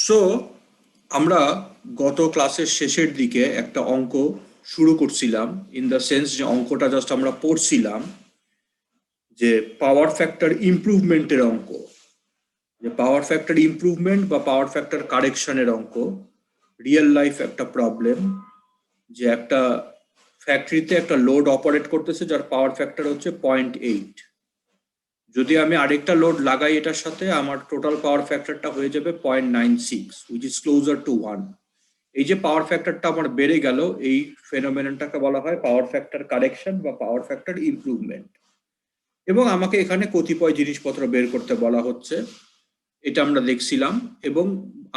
So আমরা গত ক্লাসের শেষের দিকে একটা অঙ্ক শুরু করছিলাম, ইন দ্য সেন্স যে অঙ্কটা জাস্ট আমরা পড়ছিলাম যে পাওয়ার ফ্যাক্টর ইমপ্রুভমেন্টের অঙ্ক, যে পাওয়ার ফ্যাক্টর ইমপ্রুভমেন্ট বা পাওয়ার ফ্যাক্টর কারেকশনের অঙ্ক। রিয়েল লাইফ একটা প্রবলেম, যে একটা ফ্যাক্টরিতে একটা লোড অপারেট করতেছে যার পাওয়ার ফ্যাক্টর হচ্ছে 0.8। যদি আমি আরেকটা লোড লাগাই এটার সাথে, আমার টোটাল পাওয়ার ফ্যাক্টরটা হয়ে যাবে 0.96, হুইচ ইজ ক্লোজার টু 1। এই যে পাওয়ার ফ্যাক্টরটা আমার বেড়ে গেল, এই ফেনোমেননটাকে বলা হয় পাওয়ার ফ্যাক্টর কারেকশন বা পাওয়ার ফ্যাক্টর ইমপ্রুভমেন্ট। এবং আমাকে এখানে কতিপয় জিনিসপত্র বের করতে বলা হচ্ছে, এটা আমরা দেখছিলাম। এবং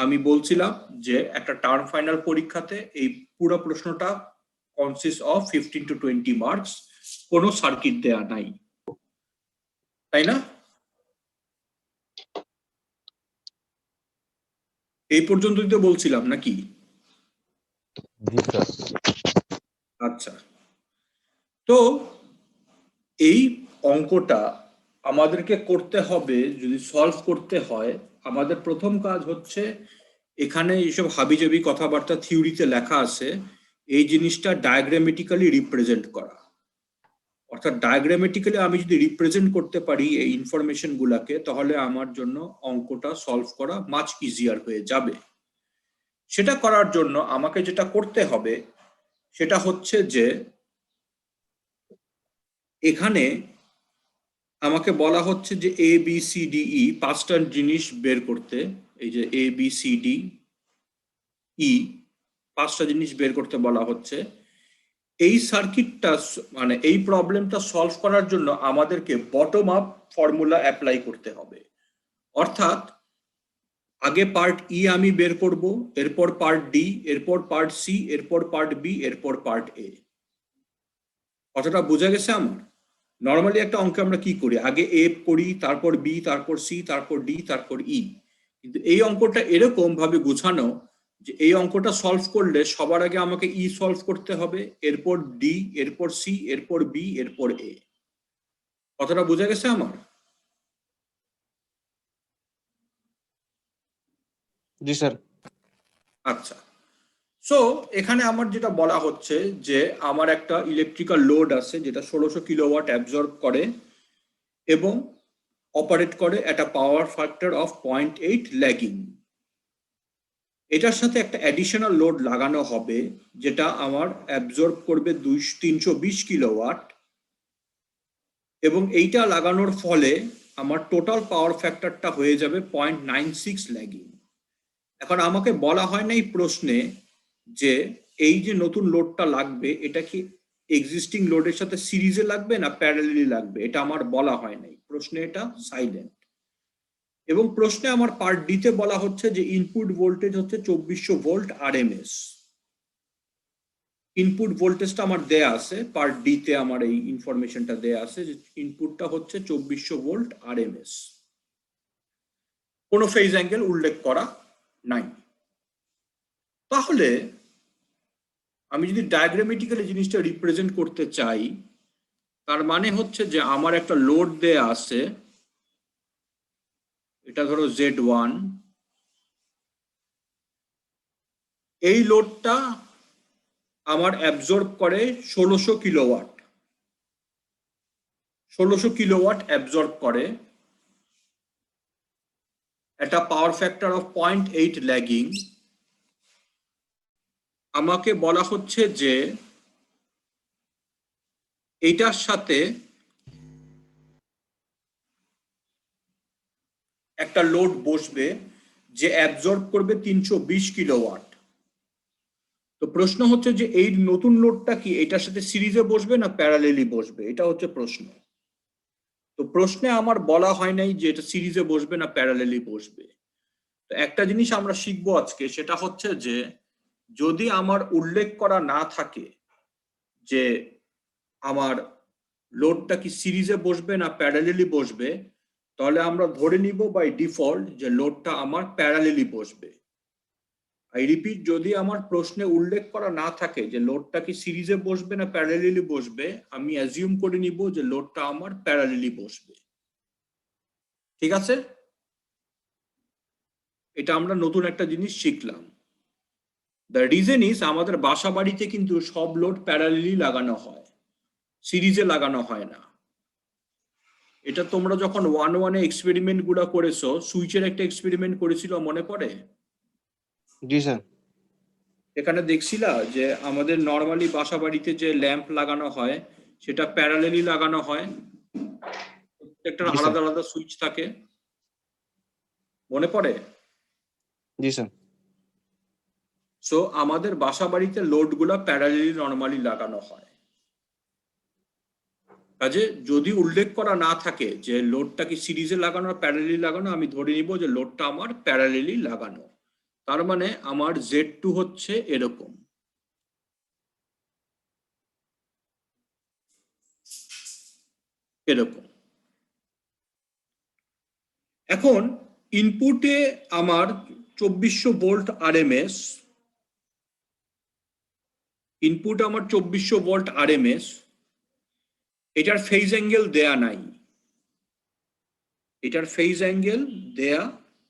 আমি বলছিলাম যে একটা টার্ম ফাইনাল পরীক্ষাতে এই পুরো প্রশ্নটা কনসিস্ট অফ 15 to 20 মার্কস, কোনো সার্কিট দেয়া নাই, তাই না? এই পর্যন্তই তো বলছিলাম নাকি? আচ্ছা, তো এই অঙ্কটা আমাদেরকে করতে হবে। যদি সলভ করতে হয়, আমাদের প্রথম কাজ হচ্ছে এখানে এইসব হাবিজাবি কথাবার্তা থিওরিতে লেখা আছে, এই জিনিসটা ডায়াগ্রামেটিক্যালি রিপ্রেজেন্ট করা। অর্থাৎ ডায়াগ্রামেটিক্যালি আমি যদি রিপ্রেজেন্ট করতে পারি এই ইনফরমেশন গুলাকে, তাহলে আমার জন্য অঙ্কটা সলভ করা মাচ ইজিয়ার হয়ে যাবে। সেটা করার জন্য আমাকে যেটা করতে হবে সেটা হচ্ছে যে এখানে আমাকে বলা হচ্ছে যে A B C D E পাঁচটা জিনিস বের করতে। এই যে A B C D E পাঁচটা জিনিস বের করতে বলা হচ্ছে। এই সার্কিটটা মানে এই প্রবলেমটা সলভ করার জন্য আমাদেরকে বটম আপ ফর্মুলা অ্যাপ্লাই করতে হবে। অর্থাৎ আগে পার্ট ই আমি বের করব, এরপর পার্ট ডি, এরপর পার্ট সি, এরপর পার্ট বি, এরপর পার্ট এ। কথাটা বোঝা গেছে আমার? নর্মালি একটা অঙ্কে আমরা কি করি, আগে এ করি, তারপর বি, তারপর সি, তারপর ডি, তারপর ই। কিন্তু এই অঙ্কটা এরকম ভাবে গোছানো যে এই অঙ্কটা সলভ করলে সবার আগে আমাকে ই সলভ করতে হবে, এরপর ডি, এরপর সি, এরপর বি, এরপর এ। কথাটা বোঝা গেছে আমার? জি স্যার। আচ্ছা, সো এখানে আমার যেটা বলা হচ্ছে যে আমার একটা ইলেকট্রিক্যাল লোড আছে যেটা 1600 কিলোওয়াট অ্যাবজর্ব করে এবং অপারেট করে একটা পাওয়ার ফ্যাক্টর অফ 0.8 ল্যাগিং। এটার সাথে একটা অ্যাডিশনাল লোড লাগানো হবে যেটা আমার অ্যাবজর্ব করবে 320 কিলোওয়াট, এবং এইটা লাগানোর ফলে আমার টোটাল পাওয়ার ফ্যাক্টরটা হয়ে যাবে 0.96 ল্যাগিং। এখন আমাকে বলা হয় না এই প্রশ্নে যে এই যে নতুন লোডটা লাগবে এটা কি এক্সিস্টিং লোডের সাথে সিরিজে লাগবে না প্যারালালি লাগবে, এটা আমার বলা হয় নাই প্রশ্নে, এটা সাইলেন্ট। এবং প্রশ্নে আমার পার্ট ডিতে বলা হচ্ছে যে ইনপুট ভোল্টেজ হচ্ছে 2400 ভোল্ট আরএমএস। ইনপুট ভোল্টেজটা আমার দেয়া আছে পার্ট ডিতে, আমার এই ইনফরমেশনটা দেয়া আছে যে ইনপুটটা হচ্ছে 2400 ভোল্ট আরএমএস। কোনো ফেজ অ্যাঙ্গেল উল্লেখ করা নাই। তাহলে আমি যদি ডায়াগ্রামেটিক্যালি জিনিসটা রিপ্রেজেন্ট করতে চাই, তার মানে হচ্ছে যে আমার একটা লোড দেয়া আছে, এটা ধরো Z1। এই লোডটা আমার অ্যাবজর্ব করে 1600 কিলোওয়াট। 1600 কিলোওয়াট অ্যাবজর্ব করে, একটা পাওয়ার ফ্যাক্টর অফ 0.8 ল্যাগিং। আমাকে বলা হচ্ছে যে এইটার সাথে একটা লোড বসবে যে অ্যাবজর্ব করবে 320 কিলোওয়াট। তো প্রশ্ন হচ্ছে যে এই নতুন লোডটা কি এটার সাথে সিরিজে বসবে না প্যারালেলি বসবে, এটা হচ্ছে প্রশ্ন। তো প্রশ্নে আমার বলা হয় নাই যে এটা সিরিজে বসবে না প্যারালেলি বসবে। তো একটা জিনিস আমরা শিখবো আজকে, সেটা হচ্ছে যে যদি আমার উল্লেখ করা না থাকে যে আমার লোডটা কি সিরিজে বসবে না প্যারালেলি বসবে, তাহলে আমরা ধরে নিব বাই ডিফল্ট যে লোডটা আমার প্যারালেলি বসবে। আই রিপিট, যদি আমার প্রশ্নে উল্লেখ করা না থাকে যে লোডটা কি সিরিজে বসবে না প্যারালেলি বসবে, আমি অ্যাজিউম করে নিব যে লোডটা আমার প্যারালেলি বসবে। ঠিক আছে? এটা আমরা নতুন একটা জিনিস শিখলাম। দ্য রিজন ইজ আমাদের বাসা বাড়িতে কিন্তু সব লোড প্যারালালি লাগানো হয়, সিরিজে লাগানো হয় না। এটা তোমরা যখন 1-1 এক্সপেরিমেন্ট গুলো করেছো, সুইচের একটা এক্সপেরিমেন্ট করেছিল মনে পড়ে? জি স্যার। এখানে দেখছিলা যে আমাদের নর্মালি বাসা বাড়িতে যে ল্যাম্প লাগানো হয় সেটা প্যারালালি লাগানো হয়, প্রত্যেকটার জি স্যার। আলাদা আলাদা সুইচ থাকে, মনে পড়ে? জি স্যার। সো আমাদের বাসা বাড়িতে লোড গুলা প্যারালালি নর্মালি লাগানো হয়। কাজে যদি উল্লেখ করা না থাকে যে লোডটা কি সিরিজে লাগানো আর প্যারালালি লাগানো, আমি ধরে নিব যে লোডটা আমার প্যারালালি লাগানো। তার মানে আমার Z2 হচ্ছে এরকম। এরকম। এখন ইনপুটে আমার 2400 ভোল্ট আরএমএস, ইনপুট আমার 2400 ভোল্ট আরএমএস, এটার ফেজ অ্যাঙ্গেল দেয়া নাই, এটার ফেজ অ্যাঙ্গেল দেয়া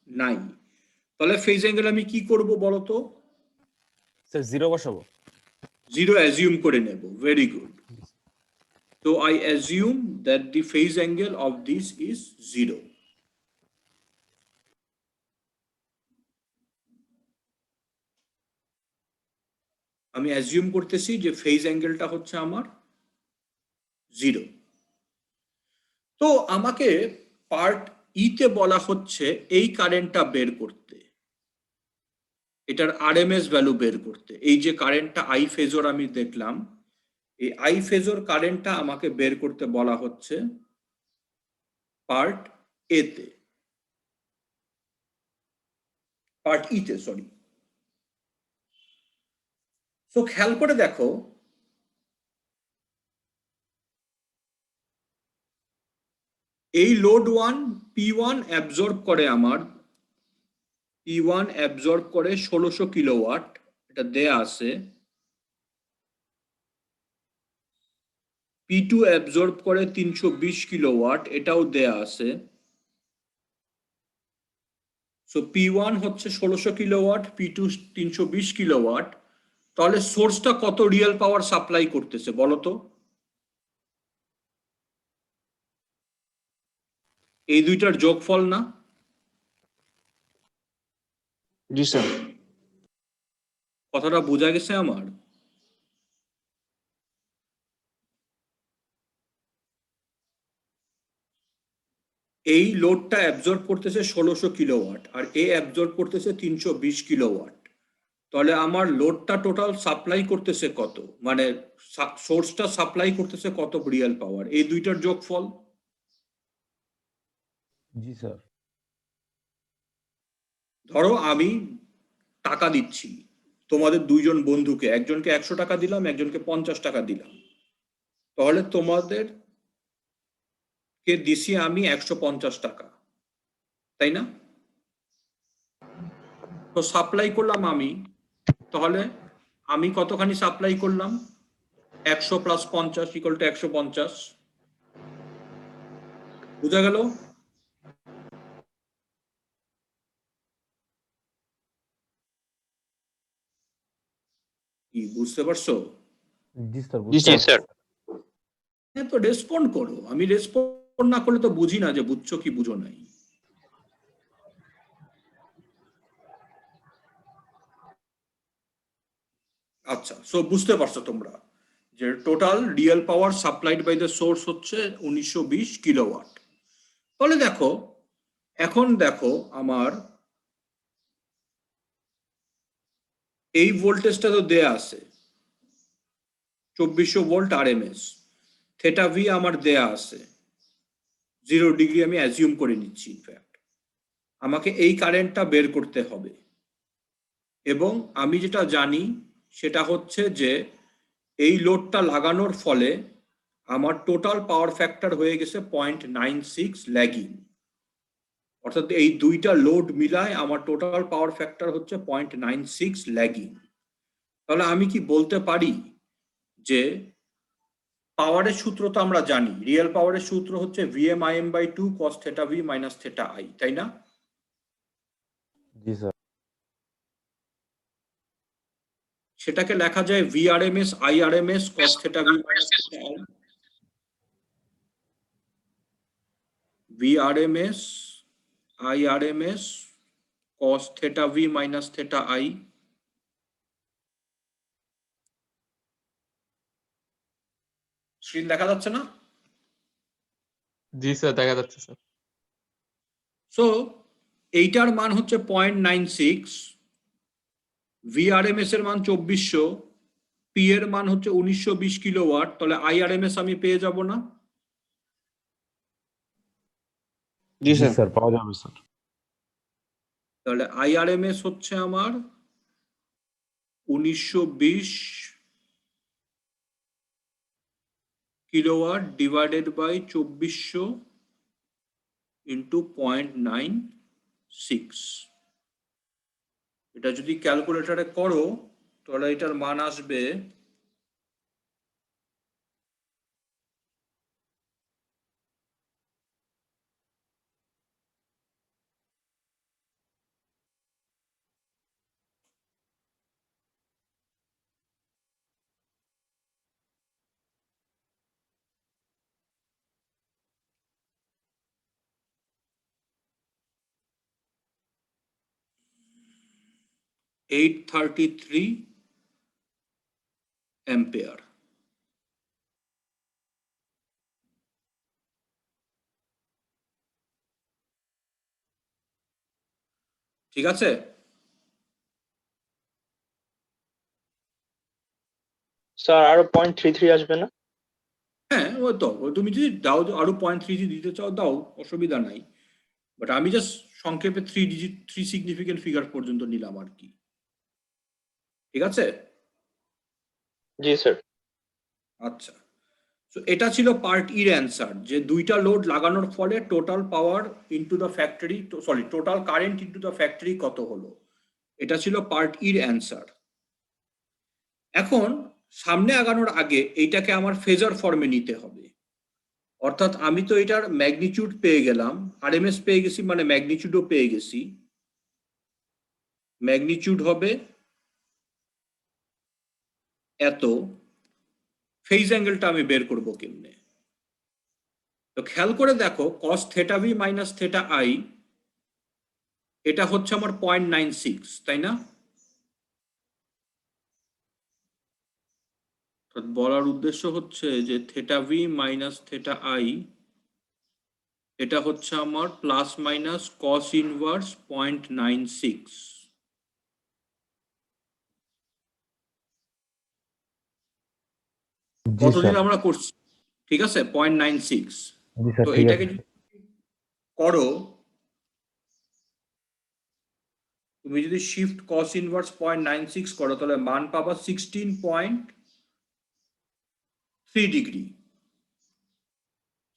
নাই। তাহলে ফেজ অ্যাঙ্গেল আমি কি করব বলো তো? স্যার জিরো বসাবো। জিরো অ্যাজিউম করে নেব। Very good. So I assume that the phase angle of this is 0. আমি অ্যাজিউম করতেছি যে ফেজ অ্যাঙ্গেলটা হচ্ছে আমার 0। তো আমাকে পার্ট তে বলা হচ্ছে এই কারেন্টটা বের করতে, এটার আরএমএস ভ্যালু বের করতে। এই যে কারেন্টটা আই ফেজর আমি দেখলাম, এই আই ফেজর কারেন্টটা আমাকে বের করতে বলা হচ্ছে পার্ট তে, পার্ট তে, সরি। সো খেয়াল করে দেখো, এই লোড 1 P1 অ্যাবজর্ব করে আমার, P1 অ্যাবজর্ব করে 1600 কিলোওয়াট, এটা দেয়া আছে। P2 অ্যাবজর্ব করে 320 কিলোওয়াট, এটাও দেয়া আছে। সো P1 হচ্ছে 1600 কিলোওয়াট, P2 320 কিলোওয়াট। তাহলে সোর্সটা কত রিয়েল পাওয়ার সাপ্লাই করতেছে বলো তো? এই দুইটার যোগফল না? জি স্যার। কথাটা বোঝা গেছে আমার? এই লোডটা অ্যাবজর্ব করতেছে 1600 কিলোওয়াট আর এ অ্যাবজর্ব করতেছে 320 কিলোওয়াট। তাহলে আমার লোডটা টোটাল সাপ্লাই করতেছে কত, মানে সোর্সটা সাপ্লাই করতেছে কত রিয়েল পাওয়ার? এই দুইটার যোগফল। জি স্যার। ধরো আমি টাকা দিচ্ছি তোমাদের দুইজন বন্ধুকে, একজনকে 100 টাকা দিলাম, একজনকে 50 টাকা দিলাম। তাহলে তোমাদের কে দিছি আমি 150 টাকা, তাই না? তো সাপ্লাই করলাম আমি, তাহলে আমি কতখানি সাপ্লাই করলাম? 100 প্লাস 50 ইকুয়াল টু 150। বুঝা গেল? কি বুঝতে পারছো? জি স্যার। জি স্যার। হ্যাঁ, তো রেসপন্ড করো। আমি রেসপন্ড না করলে তো বুঝি না যে বুঝছো কি বুঝো নাই। আচ্ছা, সো বুঝতে পারছো তোমরা যে total real power supplied by the source হচ্ছে 1920 কিলোওয়াট। তাহলে দেখো, এখন দেখো আমার এই ভোল্টেজটা তো দেয়া আছে 2400 ভোল্ট আরএমএস, থেটা ভি আমার দেয়া আছে 0 ডিগ্রি, আমি অ্যাজিউম করে নিচ্ছি। ইনফ্যাক্ট আমাকে এই কারেন্টটা বের করতে হবে, এবং আমি যেটা জানি সেটা হচ্ছে যে এই লোডটা লাগানোর ফলে আমার টোটাল পাওয়ার ফ্যাক্টর হয়ে গেছে 0.96 ল্যাগিং। অর্থাৎ এই দুইটা লোড মিলায় আমার টোটাল পাওয়ার ফ্যাক্টর হচ্ছে 0.96 ল্যাগিং। তাহলে আমি কি বলতে পারি যে পাওয়ারের সূত্র তো আমরা জানি, রিয়েল পাওয়ারের সূত্র হচ্ছে Vm Im/2 cos θ v minus θ i, তাই না? জি স্যার। সেটাকে লেখা যায় VRMS IRMS cos theta v minus theta i। VRMS IRMS cos theta v minus theta i। Screen দেখা যাচ্ছে না? জি স্যার, দেখা যাচ্ছে স্যার। সো এইটার মান হচ্ছে 0.96, VRMS এর মান 2400, P এর মান হচ্ছে 1920 কিলোওয়াট, তাহলে IRMS আমি পেয়ে যাব না? জি জি স্যার। স্যার, পাওয়া যাবে স্যার। তাহলে IRMS হচ্ছে আমার 1920 কিলোওয়াট ডিভাইডেড বাই 2400 ইন্টু 0.96। এটা যদি ক্যালকুলেটরে করো তাহলে এটার মান আসবে 833 অ্যাম্পিয়ার। ঠিক আছে? স্যার আরো 0.33 আসবে না? হ্যাঁ, ওই তো তুমি যদি দাও আরো 0.3 দিতে চাও দাও, অসুবিধা নাই। বাট আমি জাস্ট সংক্ষেপে 3 সিগনিফিকেন্ট ফিগার পর্যন্ত নিলাম আর কি। ঠিক আছে? জি স্যার। আচ্ছা, তো এটা ছিল পার্ট ইর অ্যান্সার, যে দুইটা লোড লাগানোর ফলে total power into the factory, sorry total current into the factory কত হলো। এটা ছিল পার্ট ইর অ্যান্সার। এখন সামনে আগানোর আগে এইটাকে আমার ফেজার ফর্মে নিতে হবে। অর্থাৎ আমি তো এটার ম্যাগনিটিউড পেয়ে গেলাম, আরএমএস পেয়ে গেছি, মানে ম্যাগনিটিউডও পেয়ে গেছি। ম্যাগনিটিউড হবে এত, ফেজ অ্যাঙ্গেলটা আমি বের করব কেমনে? তো খেয়াল করে দেখো, cos theta v minus theta i এটা হচ্ছে আমার 0.96, তাই না? বলার উদ্দেশ্য হচ্ছে যে theta v minus theta i এটা হচ্ছে আমার প্লাস মাইনাস cos ইনভার্স 0.96। জি কতদিন স্যার। আমরা করছি? ঠিক আছে, 0.96। জি স্যার, তো ঠিক এটাকে আছে। যদি করো, তুমি যদি শিফট cos ইনভার্স 0.96 করো তাহলে মান পাবা 16.3 ডিগ্রি,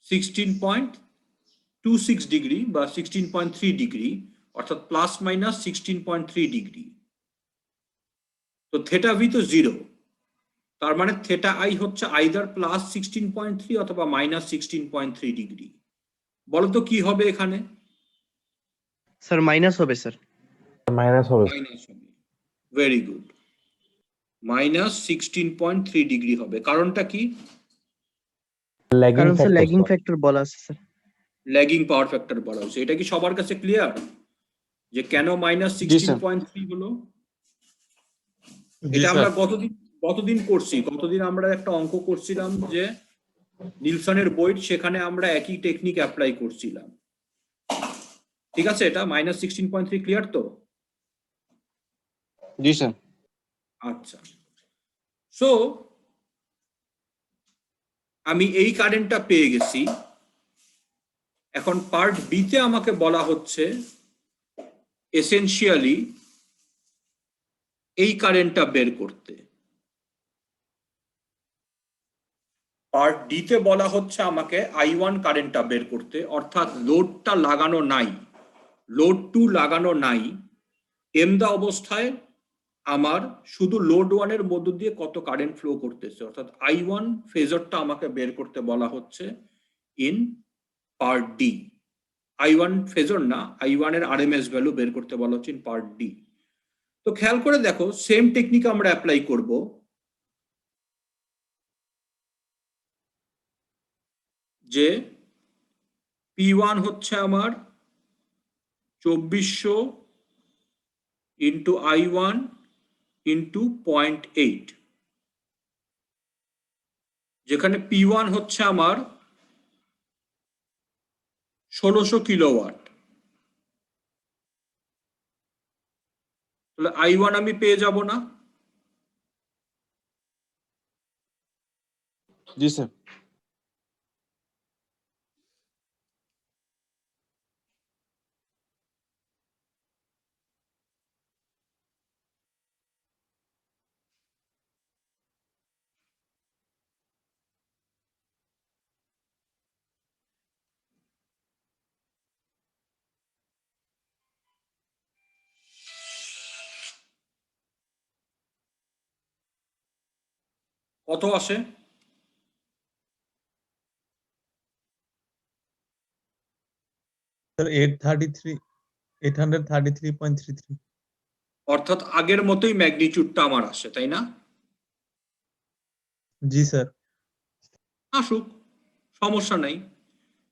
16.26 ডিগ্রি বা 16.3 ডিগ্রি, অর্থাৎ প্লাস মাইনাস 16.3 ডিগ্রি। তো থেটা ভি তো 0, তার মানে থেটা আই হচ্ছে আইদার প্লাস 16.3 অথবা মাইনাস 16.3 ডিগ্রি। বলো তো কি হবে এখানে? স্যার মাইনাস হবে স্যার। মাইনাস হবে। মাইনাস হবে। ভেরি গুড, মাইনাস 16.3 ডিগ্রি হবে। কারণটা কি? ল্যাগিং কারণ স্যার ফ্যাক্টর ল্যাগিং ফ্যাক্টর বলা আছে স্যার। ল্যাগিং পাওয়ার ফ্যাক্টর বলা হচ্ছে। এটা কি সবার কাছে ক্লিয়ার যে কেন মাইনাস জি স্যার। 16.3 হলো? জি এটা স্যার। আমরা গতদিন করছি। গতদিন আমরা একটা অঙ্ক করছিলাম যে নিলসনের বই, সেখানে আমরা একই টেকনিক অ্যাপ্লাই করছিলাম। ঠিক আছে, এটা মাইনাস 16.3 ক্লিয়ার তো? জি স্যার। আচ্ছা, সো আমি এই কারেন্টটা পেয়ে গেছি। এখন পার্ট বি তে আমাকে বলা হচ্ছে এসেনশিয়ালি এই কারেন্টটা বের করতে। পার্ট ডি তে বলা হচ্ছে আমাকে I1 কারেন্টটা বের করতে, অর্থাৎ লোডটা লাগানো নাই, লোড 2 লাগানো নাই, এমদা অবস্থায় আমার শুধু লোড 1 এর মধ্য দিয়ে কত কারেন্ট ফ্লো করতেছে, অর্থাৎ I1 ফেজরটা আমাকে বের করতে বলা হচ্ছে in part D. I1 phasor না, I1 এর RMS ভ্যালু বের করতে বলা হচ্ছে ইন পার্ট ডি। তো খেয়াল করে দেখো, সেম টেকনিক আমরা অ্যাপ্লাই করব। যে P1 হচ্ছে আমার 2400 ইন্টু I1 ইন্টু 0.8, যেখানে P1 হচ্ছে আমার 1600 কিলোওয়াট। তাহলে I1 আমি পেয়ে যাব না? জি স্যার। কত আসে? Sir, 833.33. অর্থাৎ আগের মতোই ম্যাগনিটিউডটা আমার আসে, তাই না? जी sir. আসুক, সমস্যা নাই।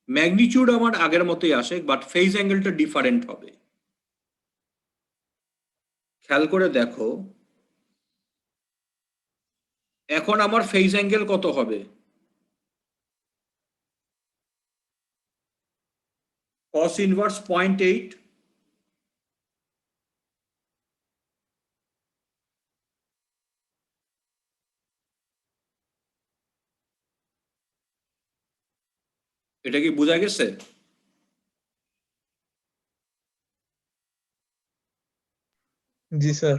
ম্যাগনিটিউড আমার আগের মতোই আসে, বাট ফেজ অ্যাঙ্গেলটা ডিফারেন্ট হবে। খেয়াল করে দেখো, এখন আমার ফেজ অ্যাঙ্গেল কত হবে? cos ইনভার্স 0.8, এটা কি বোঝা গেছে? जी sir.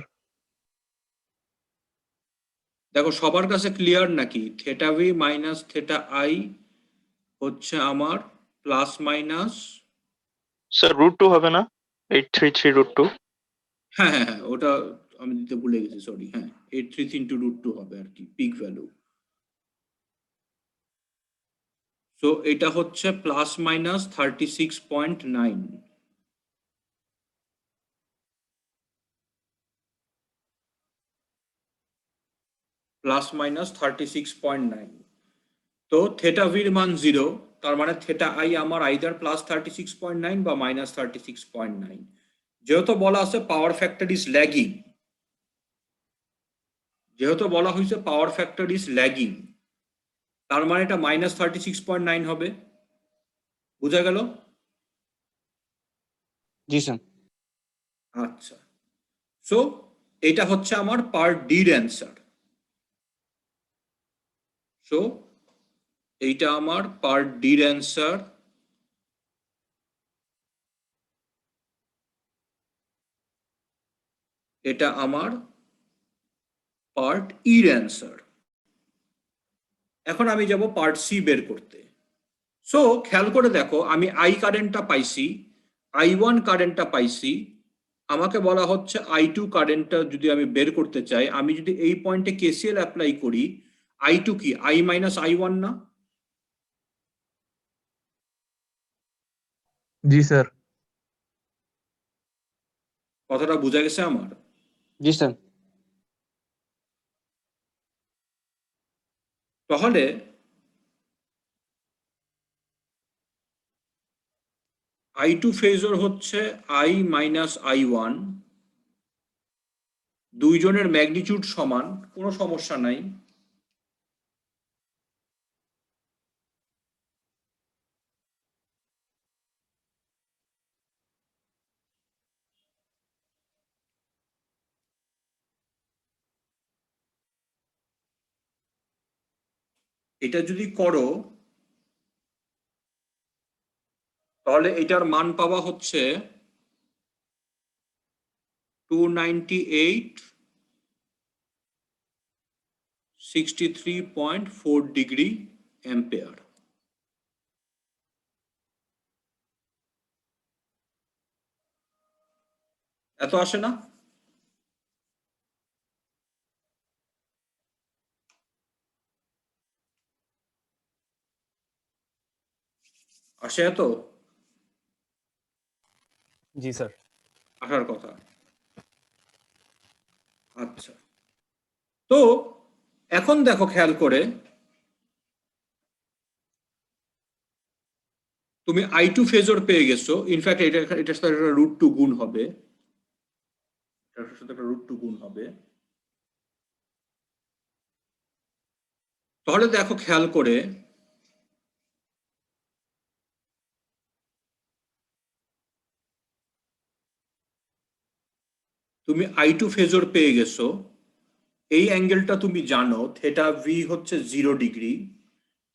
দেখো সবার কাছে ক্লিয়ার নাকি? Theta V minus theta I হচ্ছে আমার প্লাস মাইনাস, স্যার √2 হবে না? 833 √2। হ্যাঁ হ্যাঁ হ্যাঁ, ওটা আমি দিতে ভুলে গেছি, সরি। হ্যাঁ, 833 ইন্টু √2 হবে আর কি, পিক ভ্যালু। সো এটা হচ্ছে প্লাস মাইনাস 36.9। Plus minus 36.9। তো থেটা ভির মান 0, তার মানে থেটা আই আমার আইদার প্লাস 36.9 বা মাইনাস 36.9। যেহেতু বলা আছে পাওয়ার ফ্যাক্টর ইজ ল্যাগিং, যেহেতু বলা হয়েছে পাওয়ার ফ্যাক্টর ইজ ল্যাগিং, তার মানে এটা মাইনাস 36.9 হবে। বোঝা গেল? জি স্যার। আচ্ছা, সো এটা হচ্ছে আমার পার্ট ডির অ্যান্সার। সো এইটা আমার পার্ট ডির অ্যান্সার। এটা আমার পার্ট ইর অ্যান্সার। এখন আমি যাব পার্ট সি বের করতে। সো খেয়াল করে দেখো, আমি আই কারেন্টটা পাইছি, I1 কারেন্টটা পাইছি, আমাকে বলা হচ্ছে I2 কারেন্টটা যদি আমি বের করতে চাই, আমি যদি এই পয়েন্টে KCL অ্যাপ্লাই করি, I2 কি I মাইনাস I1 না? जी sir. কথাটা বোঝা গেছে আমার? জি স্যার। তাহলে I2 ফেজর হচ্ছে I মাইনাস I1, দুইজনের ম্যাগনিটিউড সমান, কোনো সমস্যা নাই। এটা যদি করো তাহলে এটার মান পাওয়া হচ্ছে 298.63.4 ডিগ্রি অ্যাম্পেয়ার। এত আসে না? আসে এত? जी सर আসার কথা। আচ্ছা, তো এখন দেখো খেয়াল করে, তুমি I2 ফেজর পেয়ে গেছো। ইনফ্যাক্ট এটার সাথে একটা √2 গুণ হবে, এটার সাথে একটা √2 গুণ হবে। তাহলে দেখো খেয়াল করে, তুমি I2 ফেজর পেয়ে গেছো। এই অ্যাঙ্গেলটা তুমি জানো, থেটা ভি হচ্ছে 0 ডিগ্রি,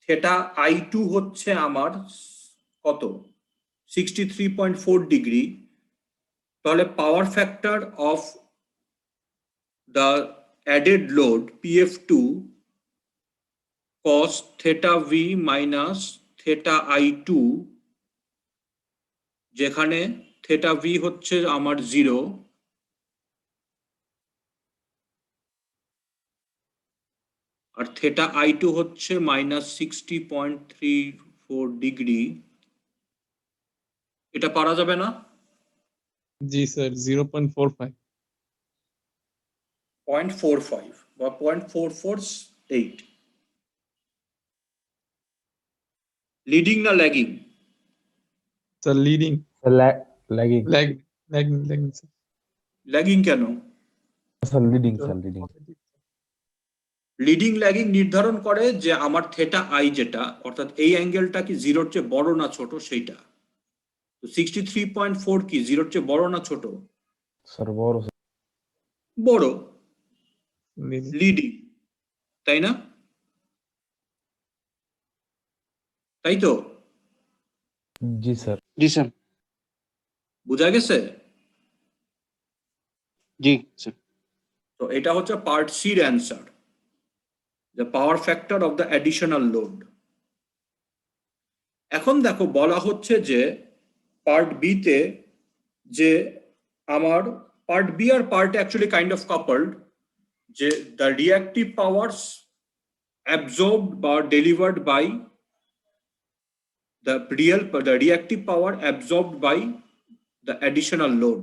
থেটা I2 হচ্ছে আমার কত, 63.4 ডিগ্রি। তাহলে পাওয়ার factor of the added load PF2 cos theta v minus theta I2, যেখানে theta v হচ্ছে আমার 0 আর theta I2 হচ্ছে -60.34 ডিগ্রি। এটা পারা যাবে না? जी सर 0.45 0.45 বা 0.448। লিডিং না lagging? Sir leading sir lagging lagging sir lagging কেন? Sir leading sir leading leading lagging নির্ধারণ করে যে আমার থেটা আই যেটা, অর্থাৎ এই অ্যাঙ্গেলটা কি 0-র চেয়ে বড় না ছোট সেইটা। তো 63.4 কি 0-র চেয়ে বড় না ছোট? सर बोरो বড়, लीडिंग লিডিং, তাই না? তাই তো? जी सर जी सर বোঝা গেছে? जी सर তো এটা হচ্ছে পার্ট সির answer, the power factor of the additional load. এখন দেখো বলা হচ্ছে যে পার্ট বি তে, যে আমার পার্ট বি আর part actually kind of coupled, that the reactive powers absorbed or delivered by the reactive power absorbed by the additional load।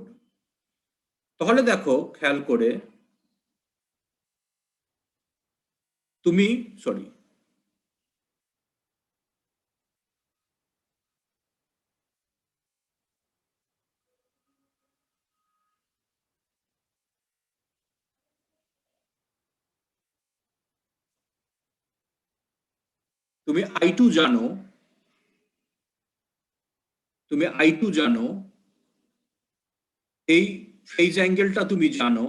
তাহলে দেখো খেয়াল করে, তুমি সরি তুমি I2 জানো, তুমি I2 জানো, এই ফেজ অ্যাঙ্গেলটা তুমি জানো।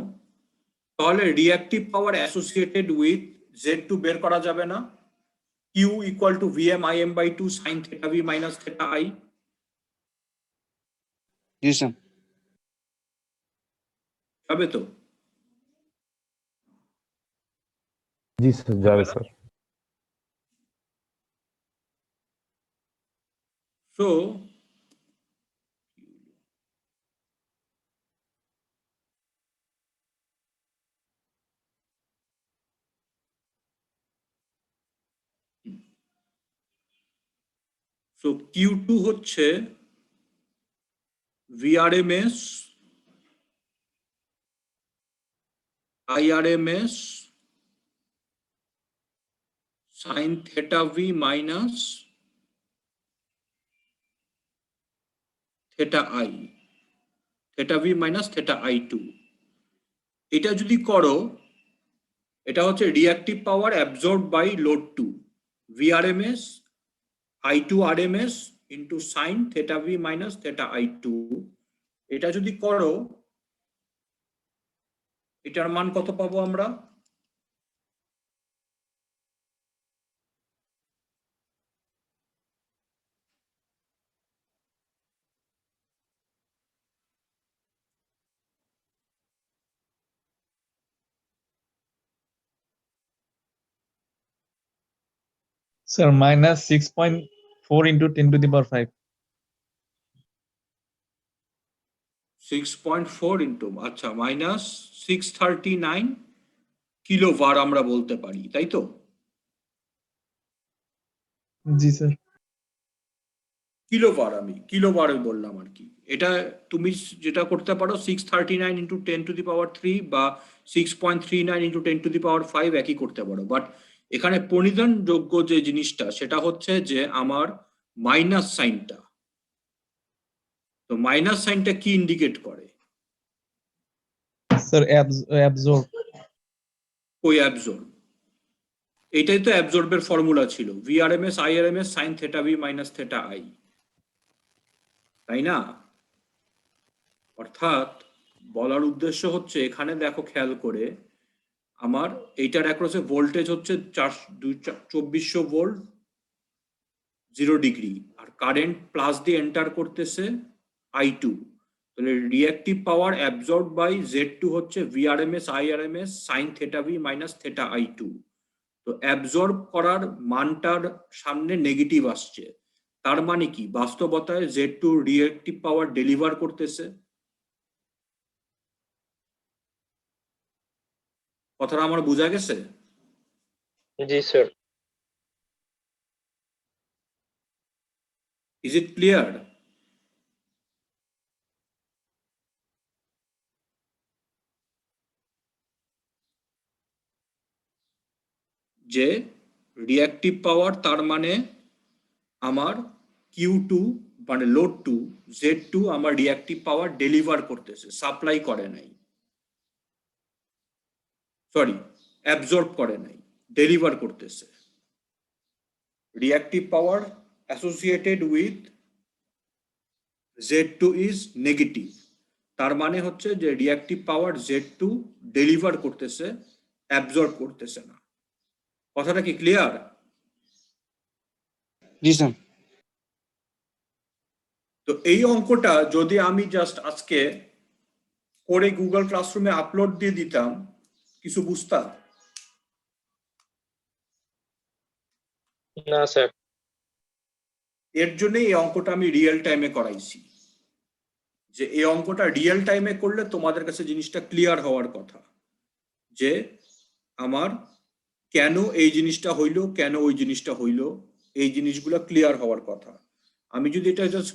তাহলে reactive power associated with Z2 বের করা যাবে না? Q equal to Vm Im/2 sin theta v minus theta I। जी सर যাবে তো? जी सर जावे सर সো Q2 হচ্ছে VRMS IRMS sin theta v minus theta I, theta v minus theta I2। এটা যদি করো, এটা হচ্ছে reactive power absorbed by load 2 VRMS I2 RMS into sine theta V minus theta I2। এটা যদি করো, এটার মান কত পাবো আমরা? Sir -6.4 into 10 to the power 5 6.4 into, আচ্ছা, মাইনাস 639 কিলোবার আমরা বলতে পারি, তাই তো? जी सर কিলোবার, আমি কিলোবার বললাম আর কি, এটা তুমি যেটা করতে পারো 639 ইন্টু 10⁻³ বা 6.39 ইন্টু 10⁻5 একই করতে পারো, বাট এখানে পরিধানযোগ্য যে জিনিসটা সেটা হচ্ছে যে আমার মাইনাস সাইনটা। তো মাইনাস সাইনটা কি ইন্ডিকেট করে? Sir, absorb. ওই অ্যাবজর্ব, এটাই তো অ্যাবজর্বের ফর্মুলা ছিল, VRMS IRMS sign theta V minus theta I, তাই না? অর্থাৎ বলার উদ্দেশ্য হচ্ছে এখানে দেখো খেয়াল করে, আমার এইটার অ্যাক্রসে ভোল্টেজ হচ্ছে 2400 ভোল্ট 0 ডিগ্রি, আর কারেন্ট প্লাস দিয়ে এন্টার করতেছে I2। তাহলে reactive power absorb by Z2 হচ্ছে VRMS IRMS sign theta V minus theta I2। তো অ্যাবজর্ব করার মানটার সামনে নেগেটিভ আসছে, তার মানে কি বাস্তবতায় Z2 রিঅ্যাক্টিভ পাওয়ার ডেলিভার করতেছে। কথাটা আমার বোঝা গেছে? জি স্যার। Is it clear? যে রিঅ্যাক্টিভ পাওয়ার তার মানে আমার Q2 মানে লোড 2 Z2 আমার রিঅ্যাক্টিভ পাওয়ার ডেলিভার করতেছে, সাপ্লাই করে নাই, সরি অ্যাবজর্ব করে নাই, ডেলিভার করতেছে। Reactive power associated with Z2 is negative, তার মানে হচ্ছে যে রিঅ্যাক্টিভ পাওয়ার Z2 ডেলিভার করতেছে, অ্যাবজর্ব করতেছে না। কথাটা কি ক্লিয়ার? জি স্যার। তো এই অঙ্কটা যদি আমি জাস্ট আজকে করে গুগল ক্লাসরুমে আপলোড দিয়ে দিতাম, কিছু বুঝতাম? না স্যার। এর জন্য এই অঙ্কটা আমি রিয়েল টাইমে করাইছি, যে এই অঙ্কটা রিয়েল টাইমে করলে তোমাদের কাছে জিনিসটা ক্লিয়ার হওয়ার কথা, যে আমার কেন এই জিনিসটা হইলো, কেন ওই জিনিসটা হইলো, এই জিনিসগুলো ক্লিয়ার হওয়ার কথা। আমি যদি এটা জাস্ট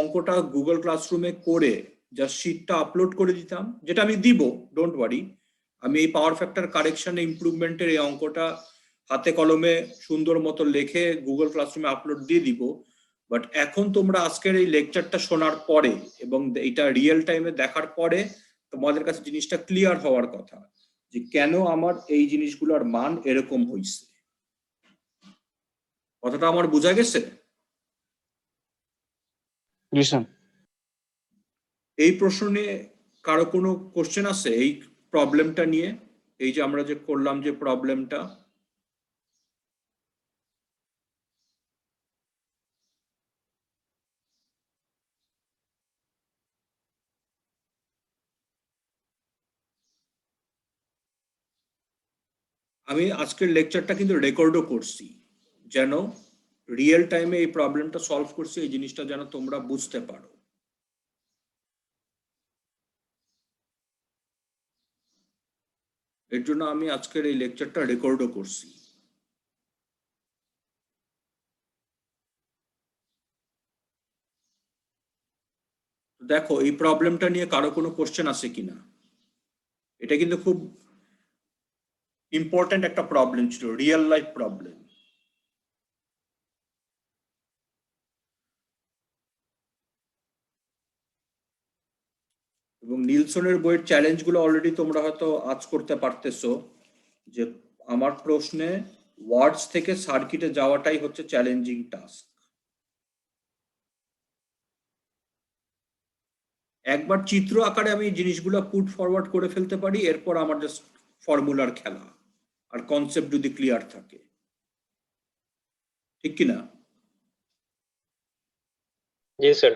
অঙ্কটা গুগল ক্লাসরুমে করে জাস্ট শিটটা আপলোড করে দিতাম, যেটা আমি দিব, ডোন্ট ওয়ারি, আমি এই পাওয়ার ফ্যাক্টর কারেকশন ইমপ্রুভমেন্টের এই অঙ্কটা হাতে কলমে সুন্দর মতো লিখে গুগল ক্লাসরুমে আপলোড দিয়ে দিব। বাট এখন তোমরা আজকের এই লেকচারটা শোনার পরে এবং এটা রিয়েল টাইমে দেখার পরে তোমাদের কাছে জিনিসটা ক্লিয়ার হওয়ার কথা, যে কেন আমার এই জিনিসগুলোর মান এরকম হইছে। কথাটা আমার বোঝা গেছে? জি স্যার। এই প্রশ্ন নিয়ে কারো কোনো কোশ্চেন আছে এই প্রবলেমটা নিয়ে? এই যে আমরা যে করলাম যে প্রবলেমটা, আমি আজকের লেকচারটা কিন্তু রেকর্ডও করছি, যেন রিয়েল টাইমে এই প্রবলেমটা সলভ করছি, এই জিনিসটা যেন তোমরা বুঝতে পারো। এর জন্য আমি আজকের এই লেকচারটা রেকর্ডও করছি। দেখো এই প্রবলেমটা নিয়ে কারো কোনো কোশ্চেন আছে কিনা? এটা কিন্তু খুব ইম্পর্টেন্ট একটা প্রবলেম ছিল, রিয়েল লাইফ প্রবলেম। এবং নিলসনের বইয়ের চ্যালেঞ্জগুলো অলরেডি তোমরা হয়তো আজ করতে পারতেছো, যে আমার প্রশ্নে ওয়ার্ডস থেকে সার্কিটে যাওয়াটাই হচ্ছে চ্যালেঞ্জিং টাস্ক। একবার চিত্র আকারে আমি জিনিসগুলো পুট ফরওয়ার্ড করে ফেলতে পারি, এরপর আমার জাস্ট ফর্মুলার খেলা, আর কনসেপ্ট যদি ক্লিয়ার থাকে, ঠিক কিনা? জি স্যার।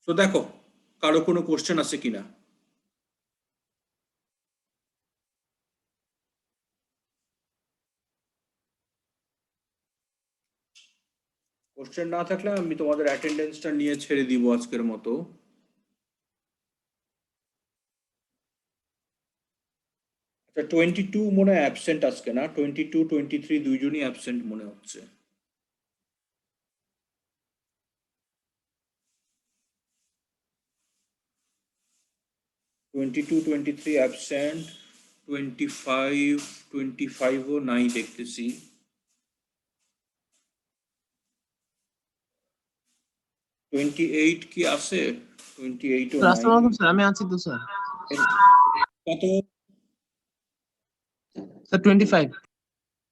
তো দেখো কারো কোনো কোশ্চেন আছে কিনা? কোশ্চেন না থাকলে আমি তোমাদের অ্যাটেন্ডেন্সটা নিয়ে ছেড়ে দিব আজকের মতো। আচ্ছা 22 মনে হয় অ্যাবসেন্ট আজকে, না? 22 23 দুইজনই অ্যাবসেন্ট মনে হচ্ছে। 22, 23 absent, 25 ও নাই দেখতেছি। 28 কি আছে? 28 ও স্যার নাই। আসসালামু আলাইকুম স্যার, আমি আছি তো স্যার। কত? স্যার 25।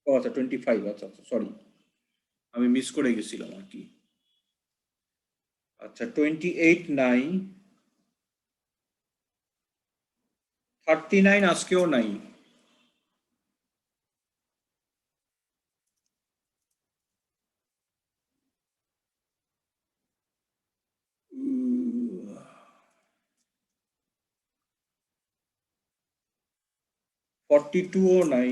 ও আচ্ছা 25, আচ্ছা আচ্ছা, সরি, আমি মিস করে গেছিলাম আর কি। আচ্ছা 28 নাই, 39 আজকেও নাই। উম, 42 ও নাই।